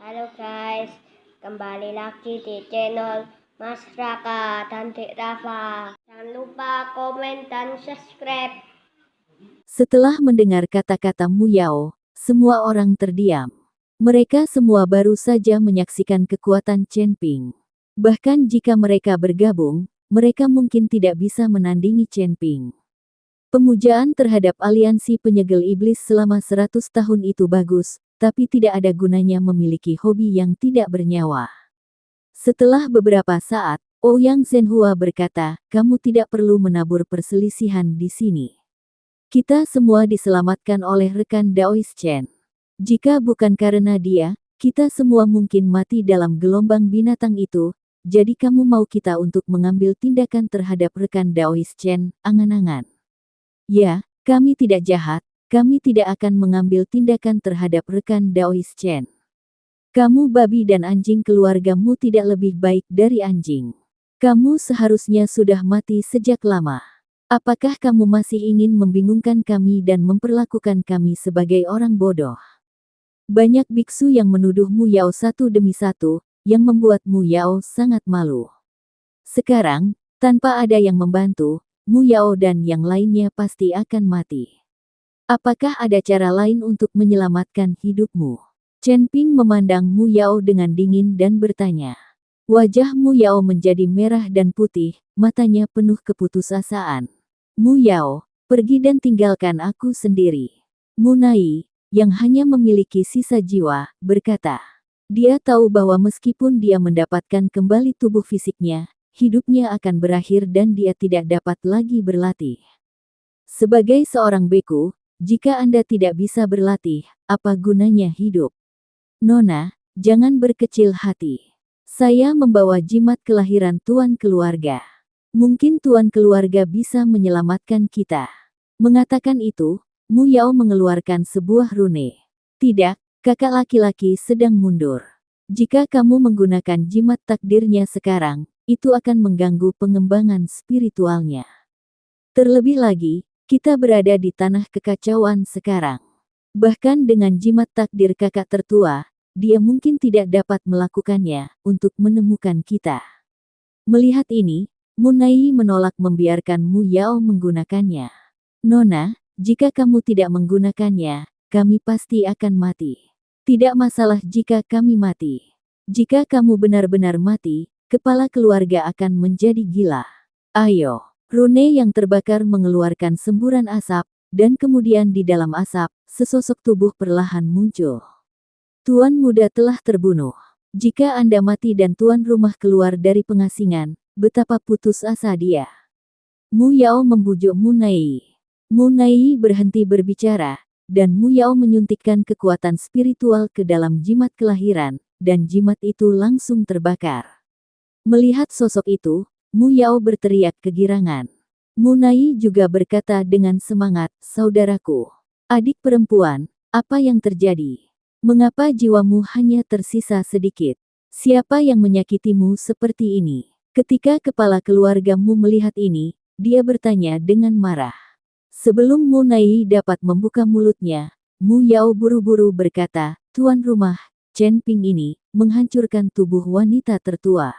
Halo guys, kembali lagi di channel Mas Raka dan Dek Rafa. Jangan lupa komen dan subscribe. Setelah mendengar kata-kata Mu Yao, semua orang terdiam. Mereka semua baru saja menyaksikan kekuatan Chen Ping. Bahkan jika mereka bergabung, mereka mungkin tidak bisa menandingi Chen Ping. Pemujaan terhadap aliansi penyegel iblis selama 100 tahun itu bagus, tapi tidak ada gunanya memiliki hobi yang tidak bernyawa. Setelah beberapa saat, Ouyang Zhenhua berkata, "Kamu tidak perlu menabur perselisihan di sini. Kita semua diselamatkan oleh rekan Daois Chen. Jika bukan karena dia, kita semua mungkin mati dalam gelombang binatang itu, jadi kamu mau kita untuk mengambil tindakan terhadap rekan Daois Chen, angan-angan. Ya, kami tidak jahat, kami tidak akan mengambil tindakan terhadap rekan Daois Chen. Kamu babi dan anjing keluargamu tidak lebih baik dari anjing. Kamu seharusnya sudah mati sejak lama. Apakah kamu masih ingin membingungkan kami dan memperlakukan kami sebagai orang bodoh?" Banyak biksu yang menuduh Mu Yao satu demi satu, yang membuat Mu Yao sangat malu. Sekarang, tanpa ada yang membantu, Mu Yao dan yang lainnya pasti akan mati. Apakah ada cara lain untuk menyelamatkan hidupmu? Chen Ping memandang Mu Yao dengan dingin dan bertanya. Wajah Mu Yao menjadi merah dan putih, matanya penuh keputusasaan. Mu Yao, pergi dan tinggalkan aku sendiri. Mu Nai, yang hanya memiliki sisa jiwa, berkata. Dia tahu bahwa meskipun dia mendapatkan kembali tubuh fisiknya, hidupnya akan berakhir dan dia tidak dapat lagi berlatih. Sebagai seorang beku, jika Anda tidak bisa berlatih, apa gunanya hidup? Nona, jangan berkecil hati. Saya membawa jimat kelahiran tuan keluarga. Mungkin tuan keluarga bisa menyelamatkan kita. Mengatakan itu, Mu Yao mengeluarkan sebuah rune. Tidak, kakak laki-laki sedang mundur. Jika kamu menggunakan jimat takdirnya sekarang, itu akan mengganggu pengembangan spiritualnya. Terlebih lagi, kita berada di tanah kekacauan sekarang. Bahkan dengan jimat takdir kakak tertua, dia mungkin tidak dapat melakukannya untuk menemukan kita. Melihat ini, Mu Nai menolak membiarkan Mu Yao menggunakannya. Nona, jika kamu tidak menggunakannya, kami pasti akan mati. Tidak masalah jika kami mati. Jika kamu benar-benar mati, kepala keluarga akan menjadi gila. Ayo. Rune yang terbakar mengeluarkan semburan asap, dan kemudian di dalam asap, sesosok tubuh perlahan muncul. Tuan muda telah terbunuh. Jika Anda mati dan tuan rumah keluar dari pengasingan, betapa putus asa dia. Mu Yao membujuk Mu Nai. Mu Nai berhenti berbicara, dan Mu Yao menyuntikkan kekuatan spiritual ke dalam jimat kelahiran, dan jimat itu langsung terbakar. Melihat sosok itu, Mu Yao berteriak kegirangan. Mu Nai juga berkata dengan semangat, "Saudaraku, adik perempuan, apa yang terjadi? Mengapa jiwamu hanya tersisa sedikit? Siapa yang menyakitimu seperti ini?" Ketika kepala keluargamu melihat ini, dia bertanya dengan marah. Sebelum Mu Nai dapat membuka mulutnya, Mu Yao buru-buru berkata, "Tuan rumah, Chen Ping ini menghancurkan tubuh wanita tertua.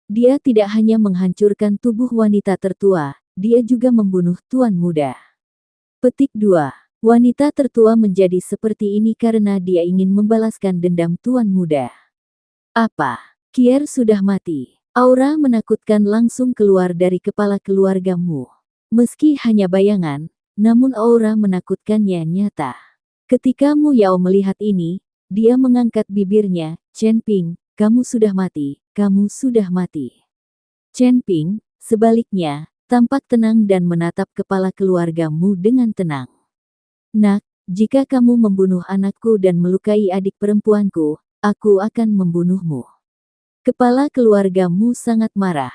Dia tidak hanya menghancurkan tubuh wanita tertua, dia juga membunuh tuan muda." Petik 2. Wanita tertua menjadi seperti ini karena dia ingin membalaskan dendam tuan muda. Apa? Kier sudah mati. Aura menakutkan langsung keluar dari kepala keluargamu. Meski hanya bayangan, namun aura menakutkannya nyata. Ketika Mu Yao melihat ini, dia mengangkat bibirnya, "Chen Ping, kamu sudah mati, kamu sudah mati." Chen Ping, sebaliknya, tampak tenang dan menatap kepala keluargamu dengan tenang. "Nak, jika kamu membunuh anakku dan melukai adik perempuanku, aku akan membunuhmu." Kepala keluargamu sangat marah.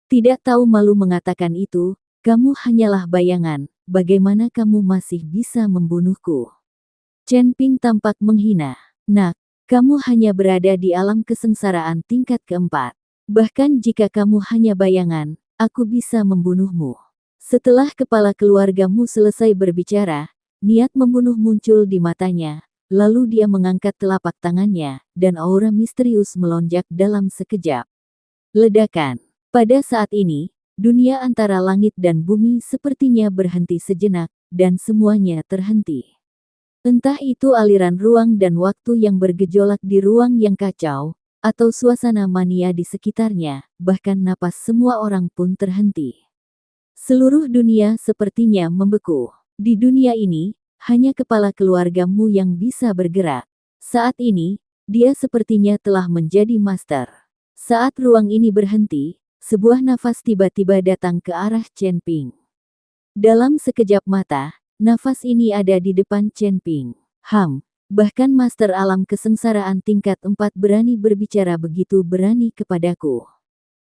Tidak tahu malu mengatakan itu, "Kamu hanyalah bayangan, bagaimana kamu masih bisa membunuhku?" Chen Ping tampak menghina. "Nak, kamu hanya berada di alam kesengsaraan tingkat keempat. Bahkan jika kamu hanya bayangan, aku bisa membunuhmu." Setelah kepala keluargamu selesai berbicara, niat membunuh muncul di matanya, lalu dia mengangkat telapak tangannya, dan aura misterius melonjak dalam sekejap. Ledakan. Pada saat ini, dunia antara langit dan bumi sepertinya berhenti sejenak, dan semuanya terhenti. Entah itu aliran ruang dan waktu yang bergejolak di ruang yang kacau, atau suasana mania di sekitarnya, bahkan napas semua orang pun terhenti. Seluruh dunia sepertinya membeku. Di dunia ini, hanya kepala keluargamu yang bisa bergerak. Saat ini, dia sepertinya telah menjadi master. Saat ruang ini berhenti, sebuah nafas tiba-tiba datang ke arah Chen Ping. Dalam sekejap mata, nafas ini ada di depan Chen Ping. Bahkan master alam kesengsaraan tingkat 4 berani berbicara begitu berani kepadaku.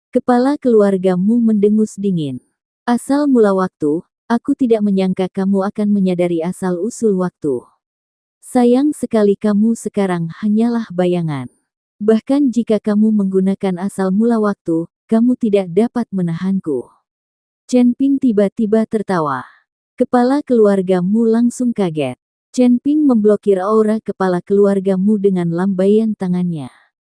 Kepala keluargamu mendengus dingin. Asal mula waktu, aku tidak menyangka kamu akan menyadari asal-usul waktu. Sayang sekali kamu sekarang hanyalah bayangan. Bahkan jika kamu menggunakan asal mula waktu, kamu tidak dapat menahanku. Chen Ping tiba-tiba tertawa. Kepala keluargamu langsung kaget. Chen Ping memblokir aura kepala keluargamu dengan lambaian tangannya.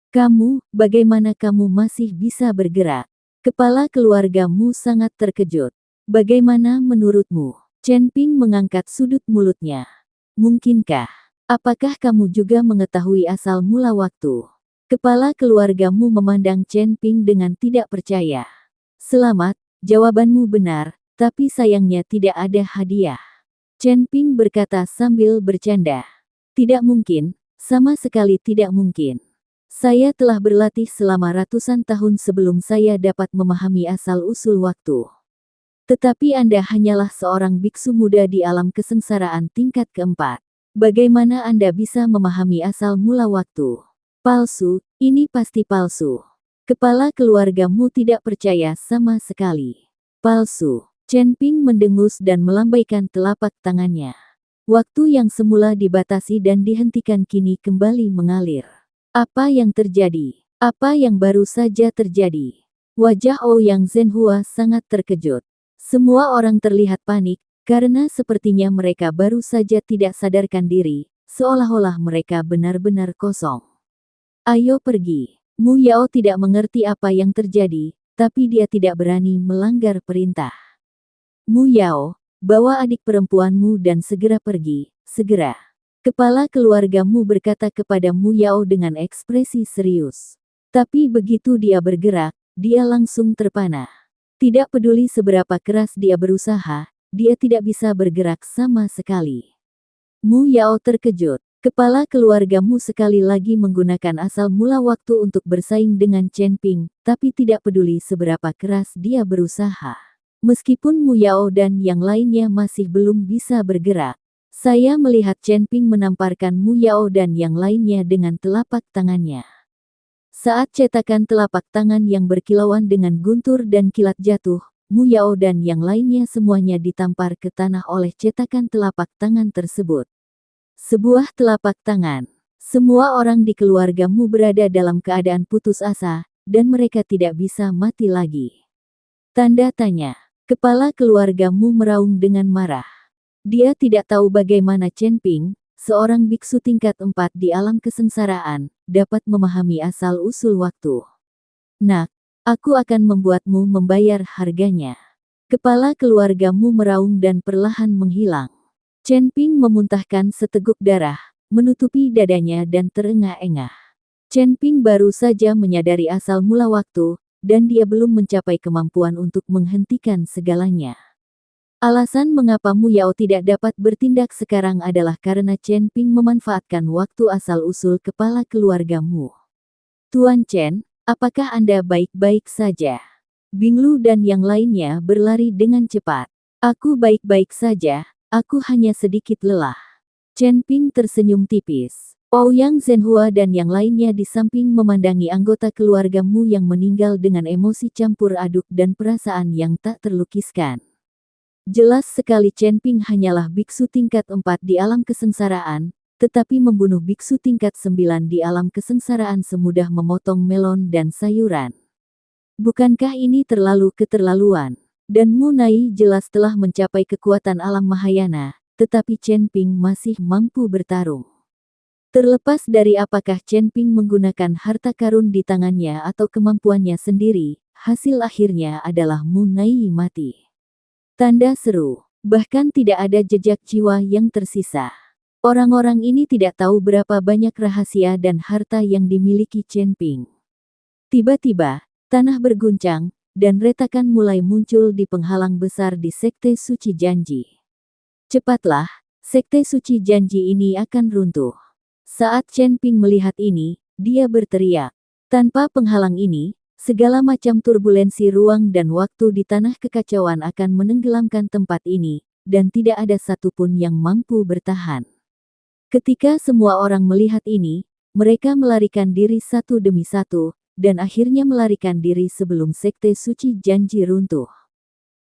Kamu, bagaimana kamu masih bisa bergerak? Kepala keluargamu sangat terkejut. Bagaimana menurutmu? Chen Ping mengangkat sudut mulutnya. Mungkinkah? Apakah kamu juga mengetahui asal mula waktu? Kepala keluargamu memandang Chen Ping dengan tidak percaya. Selamat, jawabanmu benar, tapi sayangnya tidak ada hadiah. Chen Ping berkata sambil bercanda. Tidak mungkin, sama sekali tidak mungkin. Saya telah berlatih selama ratusan tahun sebelum saya dapat memahami asal-usul waktu. Tetapi Anda hanyalah seorang biksu muda di alam kesengsaraan tingkat keempat. Bagaimana Anda bisa memahami asal mula waktu? Palsu, ini pasti palsu. Kepala keluargamu tidak percaya sama sekali. Palsu. Chen Ping mendengus dan melambaikan telapak tangannya. Waktu yang semula dibatasi dan dihentikan kini kembali mengalir. Apa yang terjadi? Apa yang baru saja terjadi? Wajah Ouyang Zhenhua sangat terkejut. Semua orang terlihat panik, karena sepertinya mereka baru saja tidak sadarkan diri, seolah-olah mereka benar-benar kosong. Ayo pergi. Mu Yao tidak mengerti apa yang terjadi, tapi dia tidak berani melanggar perintah. Mu Yao, bawa adik perempuanmu dan segera pergi, segera. Kepala keluargamu berkata kepada Mu Yao dengan ekspresi serius. Tapi begitu dia bergerak, dia langsung terpana. Tidak peduli seberapa keras dia berusaha, dia tidak bisa bergerak sama sekali. Mu Yao terkejut. Kepala keluargamu sekali lagi menggunakan asal mula waktu untuk bersaing dengan Chen Ping, tapi tidak peduli seberapa keras dia berusaha. Meskipun Mu Yao dan yang lainnya masih belum bisa bergerak, saya melihat Chen Ping menamparkan Mu Yao dan yang lainnya dengan telapak tangannya. Saat cetakan telapak tangan yang berkilauan dengan guntur dan kilat jatuh, Mu Yao dan yang lainnya semuanya ditampar ke tanah oleh cetakan telapak tangan tersebut. Sebuah telapak tangan. Semua orang di keluargamu berada dalam keadaan putus asa, dan mereka tidak bisa mati lagi. Tanda tanya. Kepala keluargamu meraung dengan marah. Dia tidak tahu bagaimana Chen Ping, seorang biksu tingkat 4 di alam kesengsaraan, dapat memahami asal-usul waktu. Nak, aku akan membuatmu membayar harganya. Kepala keluargamu meraung dan perlahan menghilang. Chen Ping memuntahkan seteguk darah, menutupi dadanya dan terengah-engah. Chen Ping baru saja menyadari asal mula waktu, dan dia belum mencapai kemampuan untuk menghentikan segalanya. Alasan mengapa Mu Yao tidak dapat bertindak sekarang adalah karena Chen Ping memanfaatkan waktu asal-usul kepala keluargamu. Tuan Chen, apakah Anda baik-baik saja? Binglu dan yang lainnya berlari dengan cepat. Aku baik-baik saja, aku hanya sedikit lelah. Chen Ping tersenyum tipis. Ouyang Zhenhua dan yang lainnya di samping memandangi anggota keluargamu yang meninggal dengan emosi campur aduk dan perasaan yang tak terlukiskan. Jelas sekali Chen Ping hanyalah biksu tingkat 4 di alam kesengsaraan, tetapi membunuh biksu tingkat 9 di alam kesengsaraan semudah memotong melon dan sayuran. Bukankah ini terlalu keterlaluan? Dan Mu Nai jelas telah mencapai kekuatan alam Mahayana, tetapi Chen Ping masih mampu bertarung. Terlepas dari apakah Chen Ping menggunakan harta karun di tangannya atau kemampuannya sendiri, hasil akhirnya adalah Mu Naiyi mati. Tanda seru. Bahkan tidak ada jejak jiwa yang tersisa. Orang-orang ini tidak tahu berapa banyak rahasia dan harta yang dimiliki Chen Ping. Tiba-tiba, tanah berguncang, dan retakan mulai muncul di penghalang besar di Sekte Suci Janji. Cepatlah, Sekte Suci Janji ini akan runtuh. Saat Chen Ping melihat ini, dia berteriak. Tanpa penghalang ini, segala macam turbulensi ruang dan waktu di tanah kekacauan akan menenggelamkan tempat ini, dan tidak ada satupun yang mampu bertahan. Ketika semua orang melihat ini, mereka melarikan diri satu demi satu, dan akhirnya melarikan diri sebelum Sekte Suci Janji runtuh.